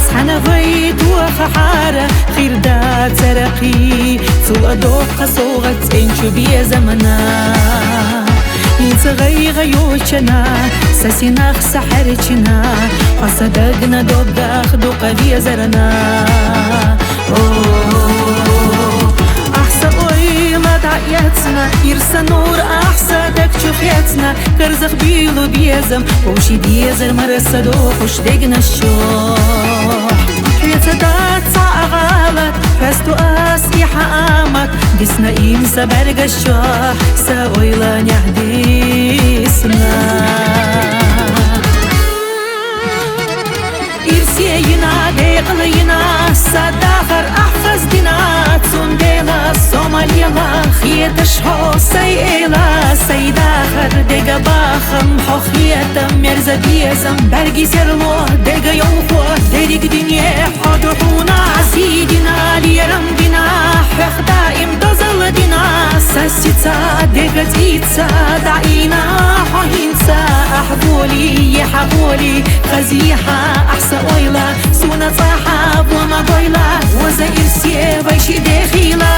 صحنا غيد وخحارة خير دا ترقي سوء دوق صوغت انشو بيا زمنا ينصغي غيوشنا ساسيناخ سحرتنا فصدقنا دوبداخ دوق بيا زرنا أحسا أويلا دعيتنا يرسى نور أحسا دك شوخيتنا كرزخ بيلو بيزم وشي بيزر مرسى دوخوش دقنا الشوح يتدات غلط فستو أسيحة آمك ديسنا إمسا برق الشوح سأويلا نحديسنا إرسينا ديقلينا صداخر أحفظ دينا تسنديلا صوماليلا خيتش حوصيلا سيداخر ديقا باخم حوخيتا مرزا بيزم برقي سرلو ديقا يوفو ديريك دنيا حضحونا عزيدنا ليرم دينا حق دائم دزل دينا ساسيتا ديقا تيتا دعينا حوهنسا أحبولي يحبولي خزيحة أحسا أويلا سونا صاحب وما ضيلا وزا إرسي بيشي دخيلا